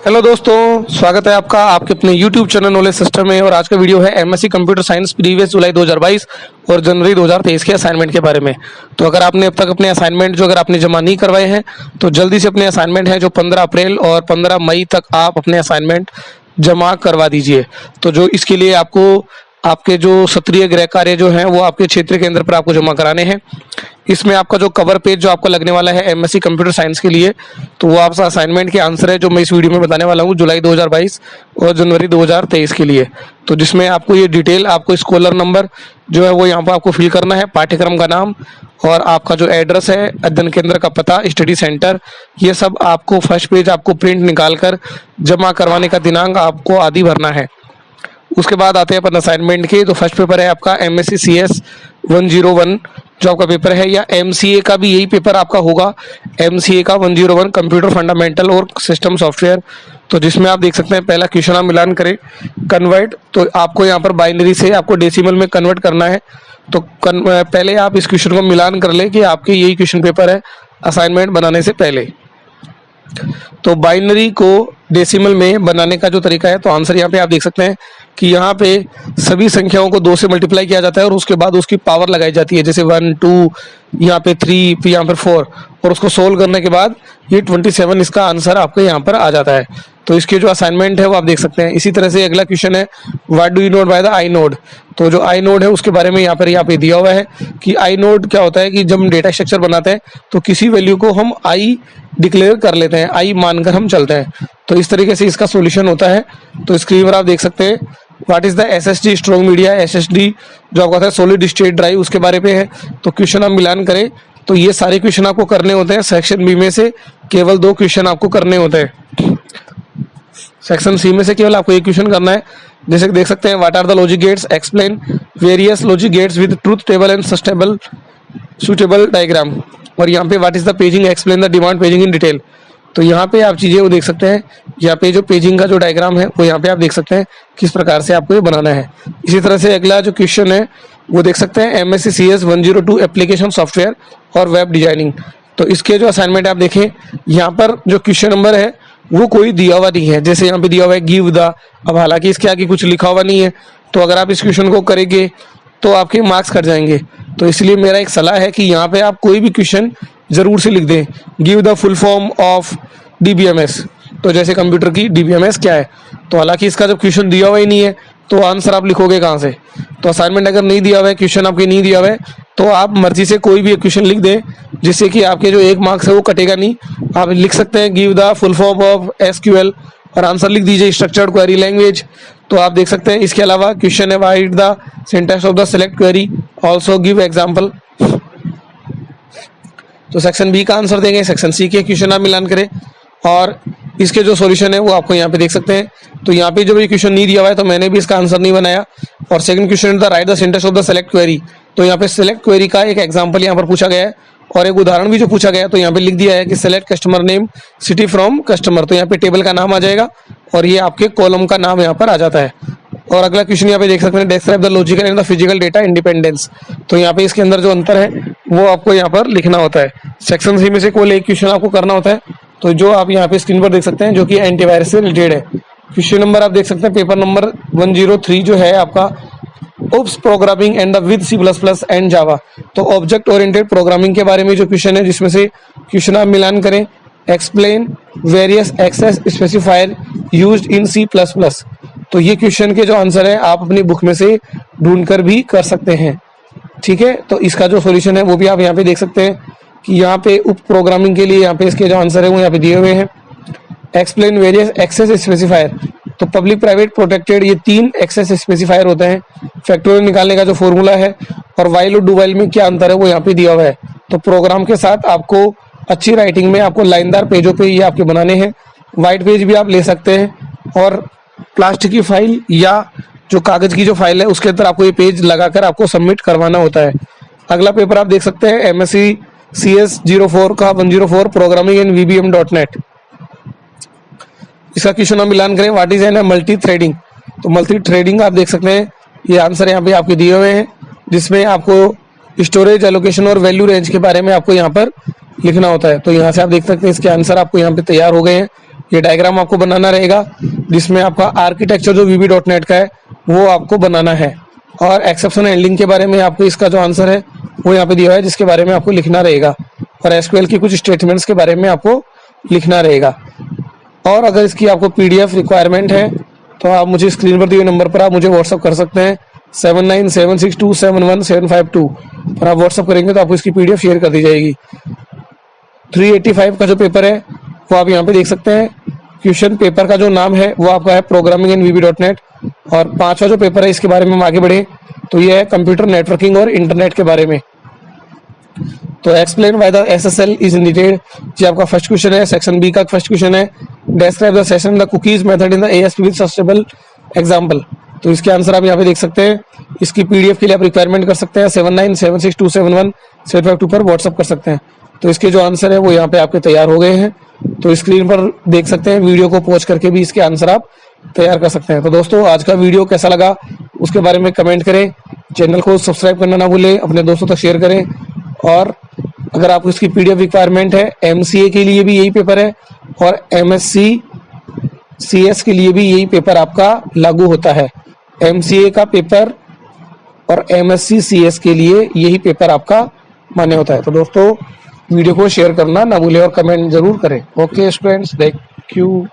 Hello दोस्तों, स्वागत है आपका आपके अपने YouTube चैनल नॉलेज सिस्टम में। और आज का वीडियो है एमएससी कंप्यूटर साइंस प्रीवियस जुलाई 2022 और जनवरी 2023 के असाइनमेंट के बारे में। तो अगर आपने अब तक अपने असाइनमेंट अगर आपने जमा नहीं करवाए हैं तो जल्दी से अपने असाइनमेंट है जो 15 अप्रैल और 15 मई तक आप अपने असाइनमेंट जमा करवा दीजिए। तो जो इसके लिए आपको आपके जो सत्रीय गृह कार्य जो हैं वो आपके क्षेत्र केंद्र पर आपको जमा कराने हैं। इसमें आपका जो कवर पेज जो आपका लगने वाला है एमएससी कंप्यूटर साइंस के लिए, तो वो आपका असाइनमेंट के आंसर है जो मैं इस वीडियो में बताने वाला हूँ जुलाई 2022 और जनवरी 2023 के लिए। तो जिसमें आपको ये डिटेल आपको स्कॉलर नंबर जो है वो यहाँ पर आपको फिल करना है, पाठ्यक्रम का नाम और आपका जो एड्रेस है, अध्ययन केंद्र का पता, स्टडी सेंटर, ये सब आपको फर्स्ट पेज आपको प्रिंट निकाल कर जमा करवाने का दिनांक आपको आदि भरना है। उसके बाद आते हैं अपन असाइनमेंट के। तो फर्स्ट पेपर है आपका एमएससी CS 101 जो आपका पेपर है, या MCA का भी यही पेपर आपका होगा, MCA का 101 कंप्यूटर फंडामेंटल और सिस्टम सॉफ्टवेयर। तो जिसमें आप देख सकते हैं पहला क्वेश्चन आप मिलान करें कन्वर्ट। तो आपको यहाँ पर बाइनरी से आपको डेसिमल में कन्वर्ट करना है। तो पहले आप इस क्वेश्चन को मिलान कर ले कि आपके यही क्वेश्चन पेपर है असाइनमेंट बनाने से पहले। तो बाइनरी को डेसिमल में बनाने का जो तरीका है, तो आंसर यहाँ पे आप देख सकते हैं कि यहाँ पे सभी संख्याओं को 2 से मल्टीप्लाई किया जाता है और उसके बाद उसकी पावर लगाई जाती है, जैसे 1 2 यहाँ पे 3 फिर यहाँ पर 4, और उसको सोल्व करने के बाद ये 27 इसका आंसर आपको यहाँ पर आ जाता है। तो इसके जो असाइनमेंट है वो आप देख सकते हैं। इसी तरह से अगला क्वेश्चन है what do you note by the I node. तो जो आई नोड है उसके बारे में यहाँ पे दिया हुआ है कि आई नोड क्या होता है कि जब हम डेटा स्ट्रक्चर बनाते हैं तो किसी वैल्यू को हम आई डिक्लेयर कर लेते हैं, आई मानकर हम चलते हैं। तो इस तरीके से इसका सॉल्यूशन होता है। तो स्क्रीन पर आप देख सकते हैं what is the SSD strong media, SSD जो आपका था सॉलिड स्टेट ड्राइव, उसके बारे में है। तो क्वेश्चन आप मिलान करें तो ये सारे क्वेश्चन आपको करने होते हैं। सेक्शन बी में से केवल 2 क्वेश्चन आपको करने होते हैं, सेक्शन सी में से केवल आपको एक क्वेश्चन करना है। जैसे देख सकते हैं what are the logic gates, explain various logic gates with truth table and suitable diagram. और यहाँ पे what is the paging, explain the demand paging in detail. तो यहाँ पे आप चीजें वो देख सकते हैं, यहाँ पे जो पेजिंग का जो डायग्राम है वो यहाँ पे आप देख सकते हैं किस प्रकार से आपको ये बनाना है। इसी तरह से अगला जो क्वेश्चन है वो देख सकते हैं MSc CS 102 एप्लीकेशन सॉफ्टवेयर और वेब डिजाइनिंग। तो इसके जो असाइनमेंट आप देखें, यहाँ पर जो क्वेश्चन नंबर है वो कोई दिया हुआ नहीं है। जैसे यहाँ पे दिया हुआ है गिव द, अब हालांकि इसके आगे कुछ लिखा हुआ नहीं है, तो अगर आप इस क्वेश्चन को करेंगे तो आपके मार्क्स कट जाएंगे। तो इसलिए मेरा एक सलाह है कि यहाँ पे आप कोई भी क्वेश्चन जरूर से लिख दें, give the full form of DBMS। तो जैसे कंप्यूटर की DBMS क्या है, तो हालांकि इसका जब क्वेश्चन दिया हुआ ही नहीं है तो आंसर आप लिखोगे कहाँ से। तो असाइनमेंट अगर नहीं दिया हुआ है, क्वेश्चन आपके नहीं दिया हुआ है, तो आप मर्जी से कोई भी एक क्वेश्चन लिख दें जिससे कि आपके जो 1 मार्क्स है वो कटेगा नहीं। आप लिख सकते हैं give the full form of SQL और आंसर लिख दीजिए स्ट्रक्चर्ड क्वेरी लैंग्वेज। तो आप देख सकते हैं इसके अलावा क्वेश्चन है right the syntax of the select query, also give example. तो सेक्शन बी का आंसर देंगे, सेक्शन सी के क्वेश्चन आप मिलान करें और इसके जो सॉल्यूशन है वो आपको यहाँ पे देख सकते हैं। तो यहाँ पे जब ये क्वेश्चन नहीं दिया हुआ है तो मैंने भी इसका आंसर नहीं बनाया। और सेकंड क्वेश्चन था right the syntax of the select query. तो यहाँ पे सेलेक्ट क्वेरी का एक एग्जांपल यहाँ पर पूछा गया है और एक उदाहरण भी जो पूछा गया है। तो यहाँ पे लिख दिया है कि select customer name city from customer. तो यहाँ पे टेबल का नाम आ जाएगा और ये आपके कॉलम का नाम यहाँ पर आ जाता है। और अगला क्वेश्चन यहाँ पे देख सकते हैं describe the logical and the physical data independence. तो यहाँ पे इसके अंदर जो अंतर है वो आपको यहाँ पर लिखना होता है। सेक्शन सी में से कोई एक क्वेश्चन आपको करना होता है, तो जो आप यहाँ पे स्क्रीन पर देख सकते हैं जो कि एंटीवायरस से रिलेटेड है। क्वेश्चन नंबर आप देख सकते हैं पेपर नंबर 103 जो है आपका OOPs programming and the with C++ and Java. तो ऑब्जेक्ट ओरिएंटेड प्रोग्रामिंग के बारे में जो क्वेश्चन है, जिसमें से क्वेश्चन आप मिलान करें explain various access specifier used in C++। तो ये क्वेश्चन के जो आंसर है आप अपनी बुक में से ढूंढकर भी कर सकते हैं, ठीक है। तो इसका जो सॉल्यूशन है वो भी आप यहाँ पे देख सकते हैं कि यहाँ पे उप प्रोग्रामिंग के लिए यहाँ पे इसके जो आंसर है वो यहाँ पे दिए हुए हैं। एक्सप्लेन वेरियस एक्सेस स्पेसिफायर, तो पब्लिक प्राइवेट प्रोटेक्टेड ये 3 एक्सेस स्पेसिफायर होते हैं। फैक्टोरियल निकालने का जो फॉर्मूला है और वाइल और डू वाइल में क्या अंतर है वो यहाँ पे दिया हुआ है। तो प्रोग्राम के साथ आपको अच्छी राइटिंग में आपको लाइनदार पेजों पे ये आपके बनाने हैं। वाइट पेज भी आप ले सकते हैं और प्लास्टिक की फाइल या जो कागज की जो फाइल है उसके अंदर आपको ये पेज लगाकर आपको सबमिट करवाना होता है। अगला पेपर आप देख सकते हैं MSc CS 04 का 104 प्रोग्रामिंग इन VBM.NET। इसका क्वेश्चन हम मिलान करें what is an multi threading. तो मल्टी थ्रेडिंग आप देख सकते हैं ये आंसर यहाँ पे आपके दिए हुए हैं, जिसमें आपको स्टोरेज एलोकेशन और वैल्यू रेंज के बारे में आपको यहाँ पर लिखना होता है। तो यहाँ से आप देख सकते हैं इसके आंसर आपको यहाँ पे तैयार हो गए हैं ये डायग्राम आपको बनाना रहेगा, जिसमें आपका आर्किटेक्चर जो VB.NET का है वो आपको बनाना है। और एक्सेप्शन हैंडलिंग के बारे में आपको इसका जो आंसर है वो यहाँ पे दिया है, जिसके बारे में आपको लिखना रहेगा। और SQL की कुछ स्टेटमेंट्स के बारे में आपको लिखना रहेगा। और अगर इसकी आपको PDF रिक्वायरमेंट है तो आप मुझे स्क्रीन पर दिए नंबर पर आप मुझे व्हाट्सअप कर सकते हैं 7976271752 पर। आप व्हाट्सअप करेंगे तो आपको इसकी PDF शेयर कर दी जाएगी। 385 का जो पेपर है वो आप यहाँ पे देख सकते हैं। क्वेश्चन पेपर का जो नाम है वो आपका है प्रोग्रामिंग इन VB.NET। और 5वां जो पेपर है इसके बारे में हम आगे बढ़े तो ये है कंप्यूटर नेटवर्किंग और इंटरनेट के बारे में। तो explain why the SSL is needed, ये आपका फर्स्ट क्वेश्चन है। सेक्शन बी का फर्स्ट क्वेश्चन है, describe the session the cookies method in the ASP with sustainable example. तो इसके आंसर आप यहाँ पे देख सकते हैं। इसकी PDF के लिए आप रिक्वायरमेंट कर सकते हैं 7976271752 पर व्हाट्सअप कर सकते हैं। तो इसके जो आंसर है वो यहाँ पे आपके तैयार हो गए हैं। तो स्क्रीन पर देख सकते हैं, वीडियो को पॉज करके भी इसके आंसर आप तैयार कर सकते हैं। तो दोस्तों आज का वीडियो कैसा लगा उसके बारे में कमेंट करें, चैनल को सब्सक्राइब करना ना भूलें, अपने दोस्तों तक शेयर करें। और अगर आपको इसकी PDF रिक्वायरमेंट है, MCA के लिए भी यही पेपर है और MSc CS के लिए भी यही पेपर आपका लागू होता है। MCA का पेपर और MSc CS के लिए यही पेपर आपका मान्य होता है। तो दोस्तों वीडियो को शेयर करना ना भूलें और कमेंट जरूर करें। Okay students, thank you.